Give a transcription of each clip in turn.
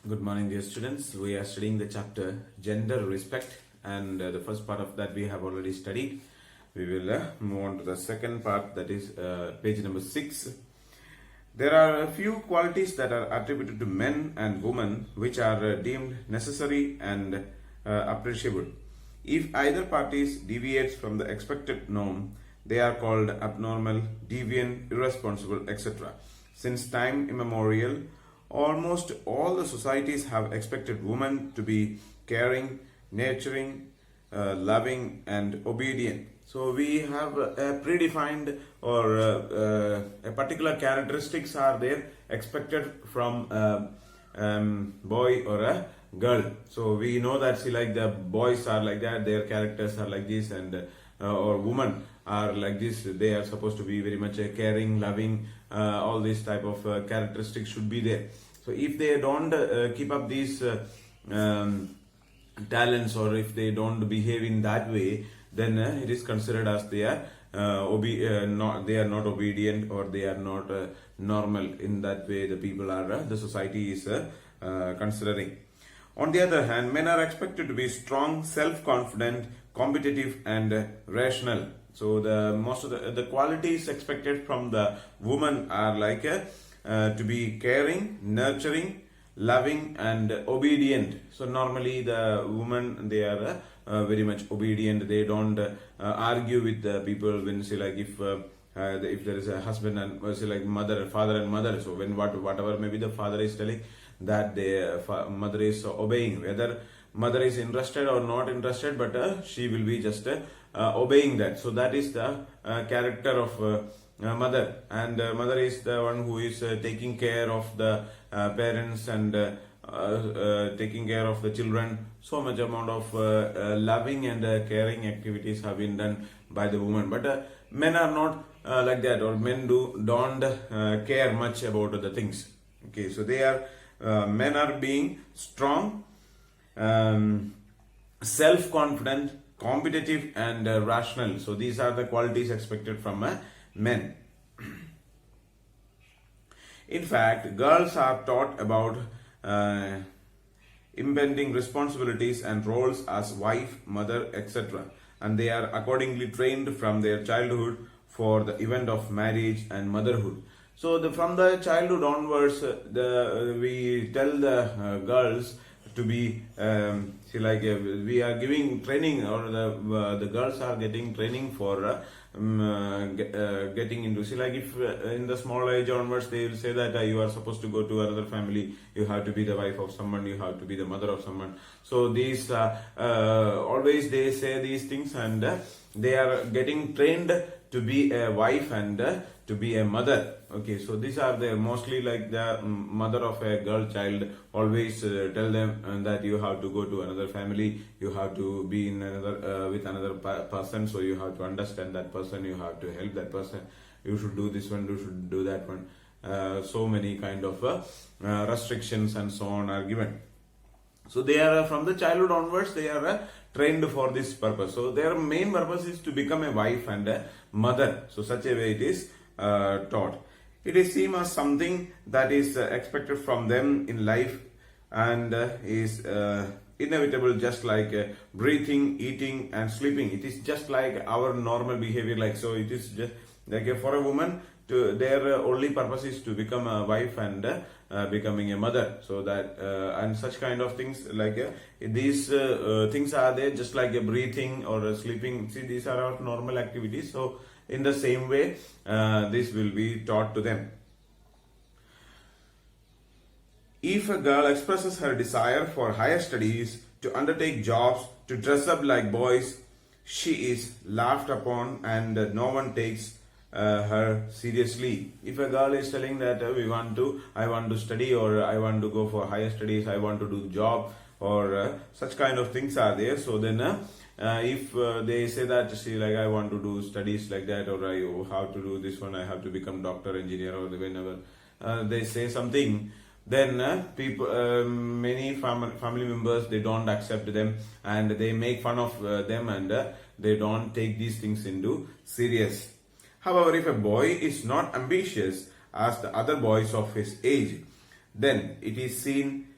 Good morning, dear students. We are studying the chapter Gender Respect, and the first part of that we have already studied. We will move on to the second part, that is page number 6. There are a few qualities that are attributed to men and women which are deemed necessary and appreciable. If either party deviates from the expected norm, they are called abnormal, deviant, irresponsible, etc. Since time immemorial, almost all the societies have expected women to be caring, nurturing, loving, and obedient. So we have a predefined or a particular characteristics are there expected from a boy or a girl. So we know that see, like the boys are like that, their characters are like this, and or women are like this. They are supposed to be very much caring, loving. All these type of characteristics should be there. So if they don't keep up these talents, or if they don't behave in that way, then it is considered as they are not obedient, or they are not normal. In that way, the people are the society is considering. On the other hand, men are expected to be strong, self-confident, competitive, and rational. So the most of the qualities expected from the woman are like to be caring, nurturing, loving, and obedient. So normally the women, they are very much obedient. They don't argue with the people when say like if there is a husband and say like father and mother. So when whatever maybe the father is telling, that the mother is obeying, whether mother is interested or not interested, but she will be just obeying that. So that is the character of mother, and mother is the one who is taking care of the parents and taking care of the children. So much amount of loving and caring activities have been done by the woman, but men are not like that, or men don't care much about the things. Okay, so they are men are being strong, self-confident, competitive, and rational. So these are the qualities expected from men. In fact, girls are taught about impending responsibilities and roles as wife, mother, etc. And they are accordingly trained from their childhood for the event of marriage and motherhood. So from the childhood onwards, we tell the girls to be we are giving training, or the girls are getting training for getting into, see, like if in the small age onwards they will say that you are supposed to go to another family, you have to be the wife of someone, you have to be the mother of someone. So these always they say these things, and they are getting trained to be a wife and to be a mother. Okay, so these are the mostly like the mother of a girl child always tell them that you have to go to another family, you have to be in another with another person, so you have to understand that person, you have to help that person, you should do this one, you should do that one. So many kind of restrictions and so on are given. So they are from the childhood onwards, they are trained for this purpose. So their main purpose is to become a wife and a mother. So such a way it is taught. It is seen as something that is expected from them in life, and is inevitable, just like breathing, eating, and sleeping. It is just like our normal behavior. Like, so it is just like for a woman, their only purpose is to become a wife and becoming a mother. So that and such kind of things, like these things are there, just like a breathing or sleeping. See, these are our normal activities. So in the same way, this will be taught to them. If a girl expresses her desire for higher studies, to undertake jobs, to dress up like boys, she is laughed upon, and no one takes her seriously. If a girl is telling that I want to study, or I want to go for higher studies, I want to do job, or such kind of things are there. So then if they say that, see, like I want to do studies like that, or I have to do this one, I have to become doctor, engineer, or whenever they say something, then many family members, they don't accept them, and they make fun of them, and they don't take these things into serious. However, if a boy is not ambitious as the other boys of his age, then it is seen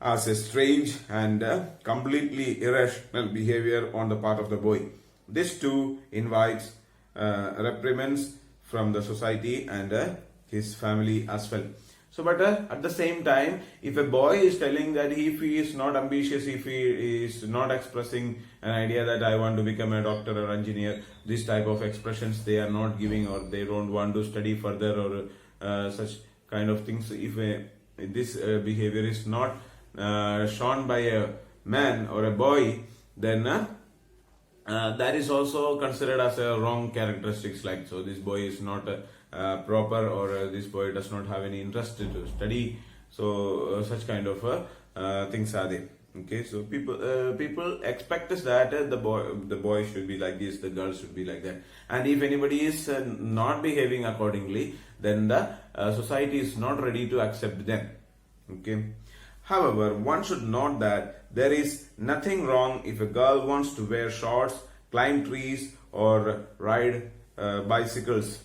as a strange and completely irrational behavior on the part of the boy. This too invites reprimands from the society and his family as well. So, but at the same time, if a boy is telling that if he is not ambitious, if he is not expressing an idea that I want to become a doctor or engineer, this type of expressions they are not giving, or they don't want to study further, or such kind of things. If this behavior is not shown by a man or a boy, then that is also considered as a wrong characteristics. Like, so this boy is not proper, or this boy does not have any interest to study. So such kind of things are there. Okay, so people expect us that the boy should be like this, the girl should be like that, and if anybody is not behaving accordingly, then the society is not ready to accept them. Okay. However, one should note that there is nothing wrong if a girl wants to wear shorts, climb trees, or ride bicycles.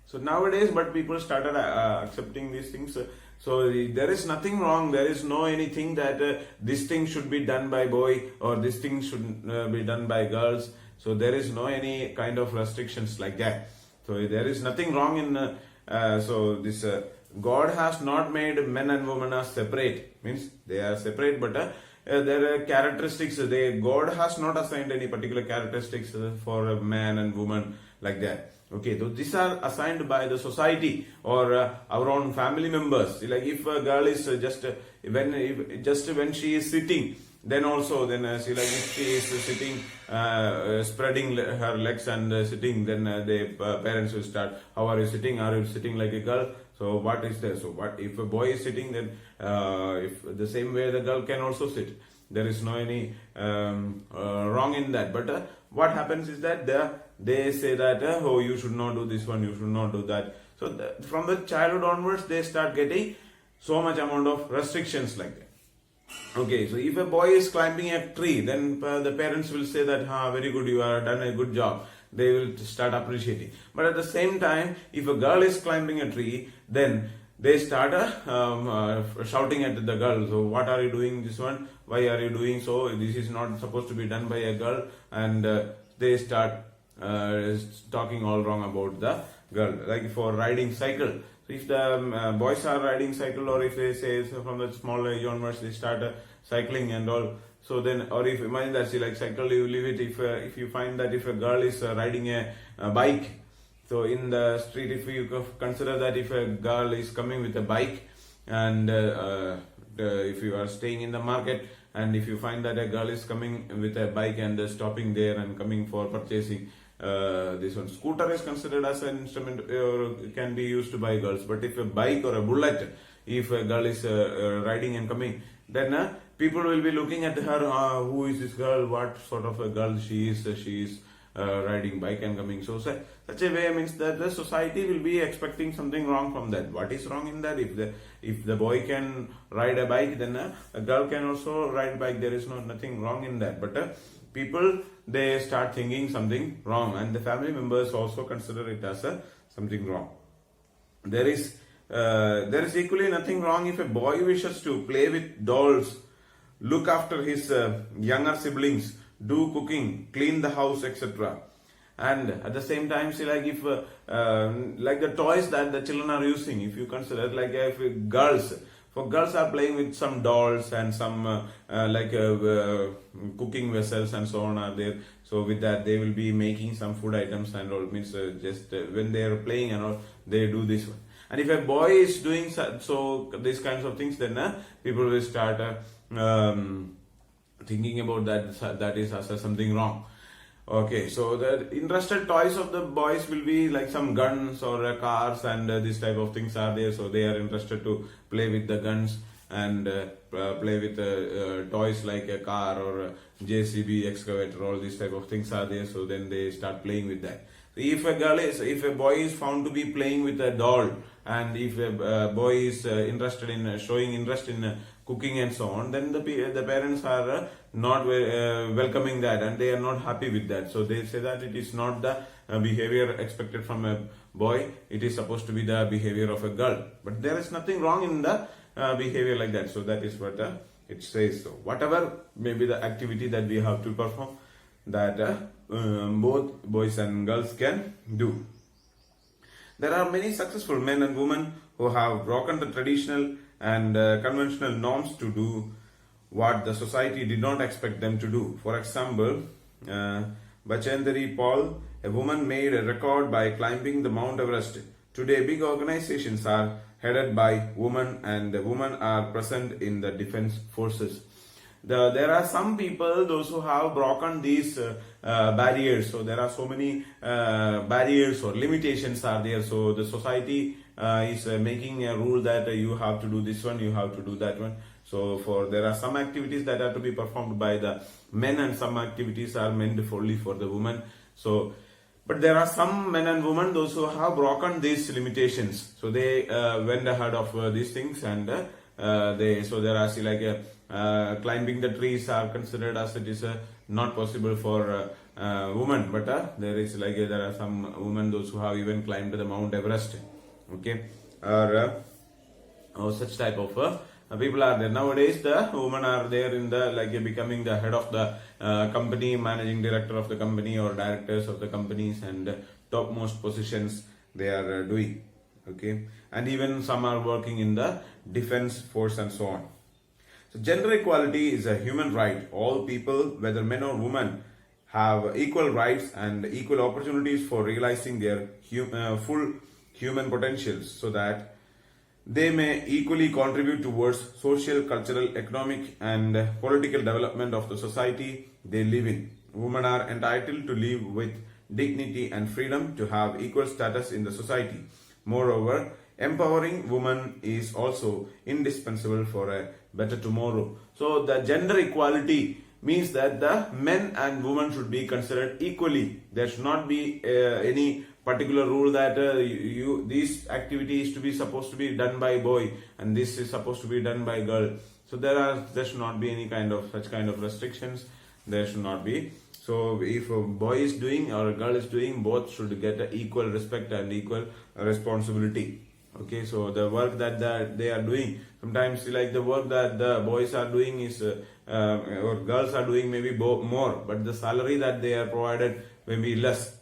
So nowadays, but people started accepting these things. So there is nothing wrong. There is no anything that this thing should be done by boy, or this thing should be done by girls. So there is no any kind of restrictions like that. So there is nothing wrong in so this God has not made men and women as separate. Means they are separate, but there are characteristics. God has not assigned any particular characteristics for a man and woman like that. Okay, so these are assigned by the society or our own family members. Like if a girl is just when she is sitting, then also she, like if she is sitting spreading her legs and sitting, then the parents will start, how are you sitting? Are you sitting like a girl? So what is there? So what if a boy is sitting, then if the same way the girl can also sit. There is no any wrong in that. But what happens is that they say that oh, you should not do this one, you should not do that. So from the childhood onwards, they start getting so much amount of restrictions like that. Okay, so if a boy is climbing a tree, then the parents will say that, very good, you have done a good job. They will start appreciating. But at the same time, if a girl is climbing a tree, then they start shouting at the girl. So what are you doing this one? Why are you doing so? This is not supposed to be done by a girl. And they start talking all wrong about the girl. Like for riding cycle. So if the boys are riding cycle, or if they say so from the small age onwards they start cycling and all. So then, or if imagine that she like cycle, you leave it. If you find that if a girl is riding a bike, so in the street, if you consider that if a girl is coming with a bike, and if you are staying in the market, and if you find that a girl is coming with a bike and stopping there and coming for purchasing, this one scooter is considered as an instrument or can be used by girls. But if a bike or a bullet, if a girl is riding and coming, then people will be looking at her, who is this girl, what sort of a girl she is riding bike and coming. So such a way means that the society will be expecting something wrong from that. What is wrong in that? If the boy can ride a bike, then a girl can also ride bike. There is nothing wrong in that. But people, they start thinking something wrong, and the family members also consider it as something wrong. There is equally nothing wrong if a boy wishes to play with dolls, look after his younger siblings, do cooking, clean the house, etc. And at the same time, see, like if like the toys that the children are using, if you consider like if girls are playing with some dolls and some cooking vessels and so on are there. So with that they will be making some food items and all. Means just when they are playing and all, they do this one. And if a boy is doing so these kinds of things, then people will start thinking about that is as something wrong. Okay, so the interested toys of the boys will be like some guns or cars and this type of things are there. So they are interested to play with the guns and play with toys like a car or a JCB, excavator, all these type of things are there. So then they start playing with that. So if a boy is found to be playing with a doll, and if a boy is interested in showing interest in cooking and so on, then the parents are not welcoming that, and they are not happy with that. So they say that it is not the behavior expected from a boy, it is supposed to be the behavior of a girl. But there is nothing wrong in the behavior like that. So that is what it says. So whatever may be the activity that we have to perform, that both boys and girls can do. There are many successful men and women who have broken the traditional and conventional norms to do what the society did not expect them to do. For example, Bachendri Paul, a woman made a record by climbing the Mount Everest. Today, big organizations are headed by women, and the women are present in the defense forces. There are some people, those who have broken these barriers. So there are so many barriers or limitations are there. So the society is making a rule that you have to do this one, you have to do that one. So there are some activities that are to be performed by the men, and some activities are meant only for the women. So, but there are some men and women, those who have broken these limitations. So they went ahead of these things, and so there are climbing the trees are considered as it is not possible for women, but there are some women, those who have even climbed the Mount Everest. Okay, or such type of people are there nowadays. The women are there in the becoming the head of the company, managing director of the company, or directors of the companies, and topmost positions they are doing. Okay, and even some are working in the defense force and so on. So gender equality is a human right. All people, whether men or women, have equal rights and equal opportunities for realizing their full human potentials, so that they may equally contribute towards social, cultural, economic, and political development of the society they live in. Women are entitled to live with dignity and freedom, to have equal status in the society. Moreover, empowering women is also indispensable for a better tomorrow. So the gender equality means that the men and women should be considered equally. There should not be any particular rule that this activity is to be supposed to be done by boy and this is supposed to be done by girl. So there should not be any such kind of restrictions. There should not be. So if a boy is doing or a girl is doing, both should get equal respect and equal responsibility. Okay, so the work that they are doing, sometimes the work that the boys are doing is or girls are doing maybe more, but the salary that they are provided may be less.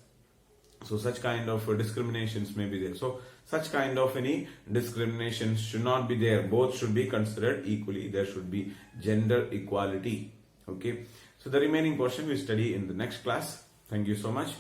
So such kind of discriminations may be there. So such kind of any discriminations should not be there. Both should be considered equally. There should be gender equality. Okay. So the remaining portion we study in the next class. Thank you so much.